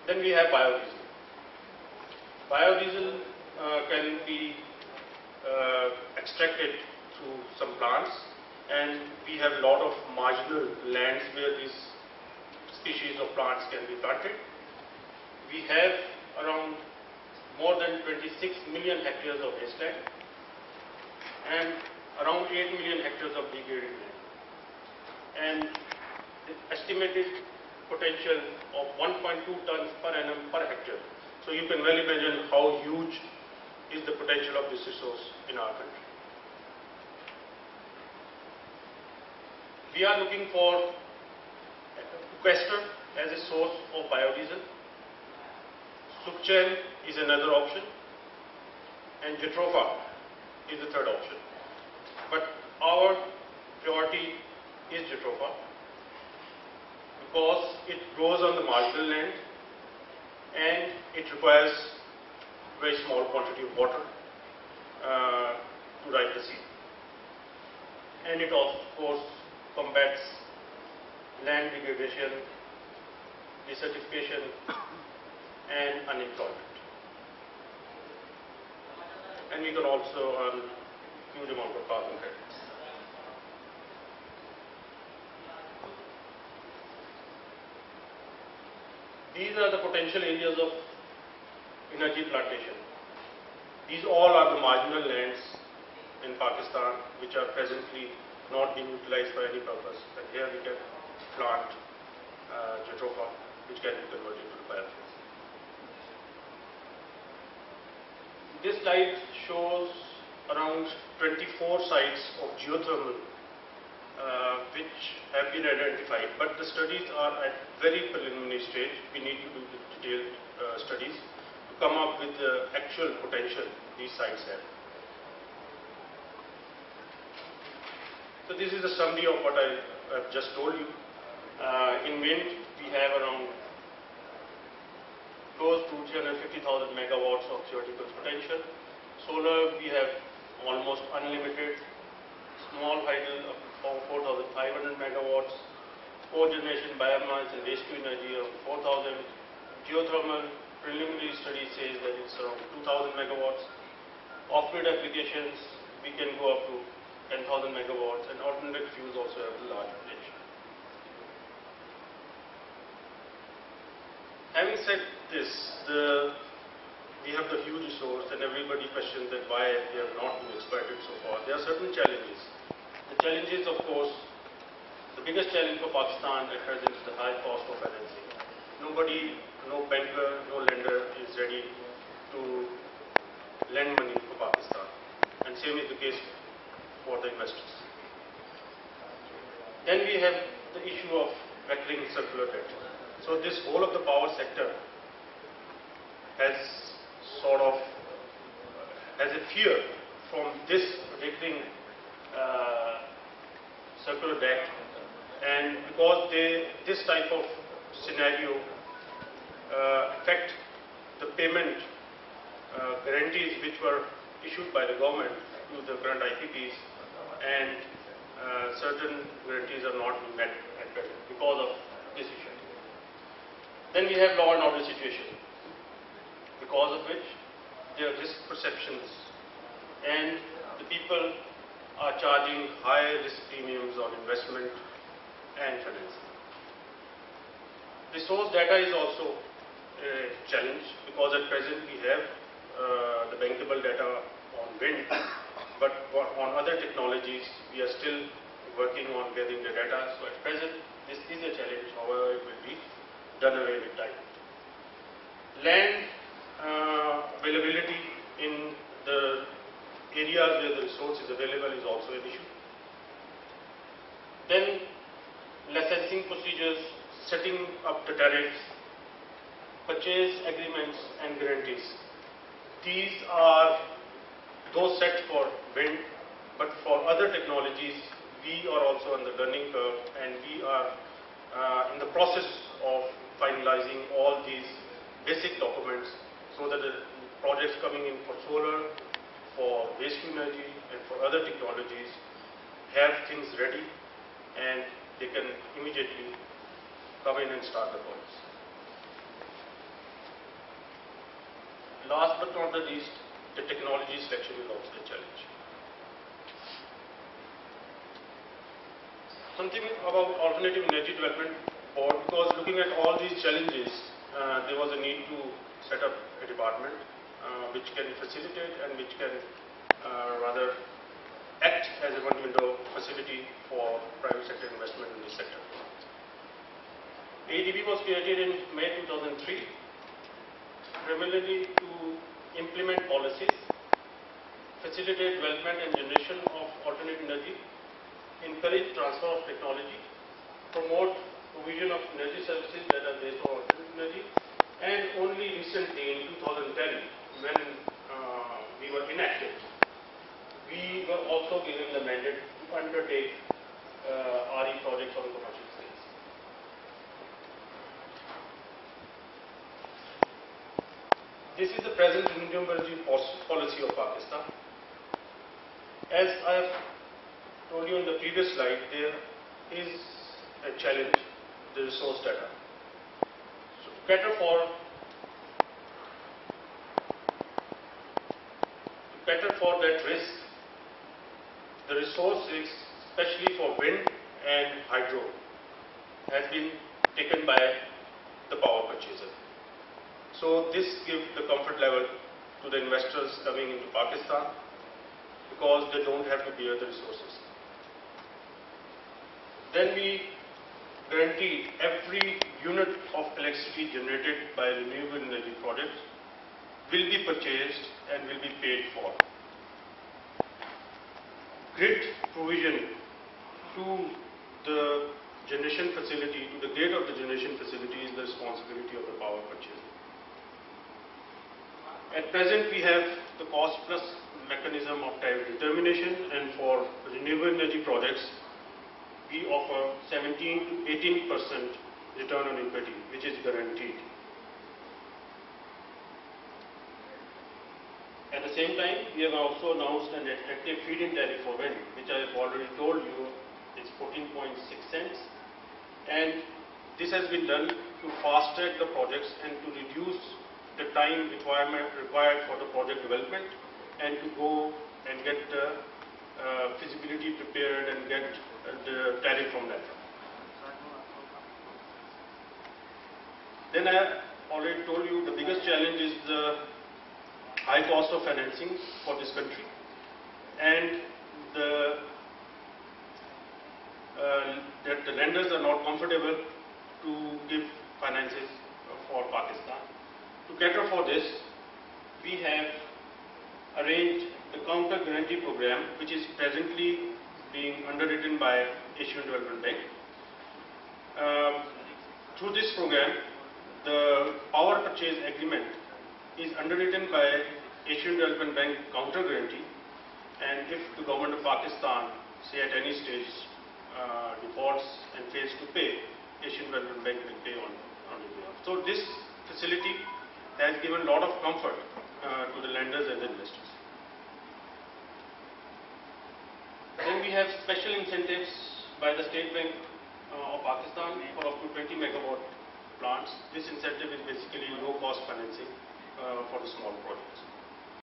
Then we have biodiesel. Biodiesel can be extracted through some plants, and we have a lot of marginal lands where these species of plants can be planted. We have around more than 26 million hectares of wasteland and around 8 million hectares of degraded land. And the estimated potential of 1.2 tons per annum per hectare. So you can well imagine how huge is the potential of this resource in our country. We are looking for Questor as a source of biodiesel. Sukchen is another option, and Jatropha is the third option. But our priority is Jatropha because it grows on the marginal land and it requires very small quantity of water to ripe the seed. And it also, of course, combats land degradation, desertification, and unemployment. And we can also earn huge amount of carbon credits. These are the potential areas of energy plantation. These all are the marginal lands in Pakistan which are presently not being utilized for any purpose. And here we can plant Jatropha, which can be converted to biofuels. This slide shows around 24 sites of geothermal which have been identified, but the studies are at very preliminary stage. We need to do the detailed studies to come up with the actual potential these sites have. So this is a summary of what I have just told you. In wind, we have around close to 350,000 megawatts of theoretical potential. Solar, we have almost unlimited. Small hydel up to 4,500 megawatts. Cogeneration biomass and waste to energy of 4,000. Geothermal, preliminary study says that it's around 2,000 megawatts. Off-grid applications, we can go up to 10,000 megawatts, and alternate fuels also have a large potential. Having said this, we have the huge resource, and everybody questions that why they have not been exploited so far. There are certain challenges. The challenges, of course, the biggest challenge for Pakistan at present is the high cost of financing. Nobody, no banker, no lender is ready to lend money for Pakistan, and same is the case for the investors. Then we have the issue of recurring circular debt. So this whole of the power sector has sort of has a fear from this recurring circular debt, and because this type of scenario affect the payment guarantees which were issued by the government to the current IPPs, and certain guarantees are not being met at present because of this issue. Then we have law and order situation, because of which there are risk perceptions, and the people are charging high risk premiums on investment and financing. Resource data is also a challenge, because at present we have the bankable data on wind, but on other technologies we are still working on getting the data. So at present this is a challenge, however it will be done away with time. Land availability in the areas where the resource is available is also an issue. Then licensing procedures, setting up the tariffs, purchase agreements and guarantees. These are those set for wind, but for other technologies we are also on the learning curve, and we are in the process of finalizing all these basic documents so that the projects coming in for solar, for waste to energy and for other technologies have things ready, and they can immediately come in and start the projects. last but not the least, the technology selection is also a challenge. Something about alternative energy development board, because looking at all these challenges, there was a need to set up a department which can facilitate and which can rather act as a one-window facility for private sector investment in this sector. ADB was created in May 2003, primarily to implement policies, facilitate development and generation of alternate energy, encourage transfer of technology, promote provision of energy services that are based on alternate energy, and only recently in 2010, when we were inactive, we were also given the mandate to undertake RE projects on commercial scales. This is the present renewable energy policy of Pakistan. As I have told you in the previous slide, there is a challenge, the resource data. So to cater for that risk, the resource risk, especially for wind and hydro, has been taken by the power purchaser. So this gives the comfort level to the investors coming into Pakistan, because they don't have to bear the resources. Then we guaranteed every unit of electricity generated by renewable energy projects will be purchased and will be paid for. Grid provision to the generation facility, to the gate of the generation facility, is the responsibility of the power purchaser. At present, we have the cost plus mechanism of tariff determination, and for renewable energy projects, we offer 17 to 18% return on equity, which is guaranteed. At the same time, we have also announced an attractive feed-in tariff for wind, which I have already told you is 14.6 cents, and this has been done to fast-track the projects and to reduce the time required for the project development, and to go and get the feasibility prepared and get the tariff from that. Then I already told you the biggest challenge is the high cost of financing for this country, and that the lenders are not comfortable to give finances for Pakistan. To cater for this, we have arranged the counter guarantee program, which is presently being underwritten by Asian Development Bank. Through this program, the power purchase agreement is underwritten by Asian Development Bank counter guarantee, and if the government of Pakistan, say at any stage, defaults and fails to pay, Asian Development Bank will pay on the behalf. So this facility has given a lot of comfort to the lenders and the investors. Then we have special incentives by the State Bank of Pakistan for up to 20 megawatt plants. This incentive is basically low cost financing for the small projects.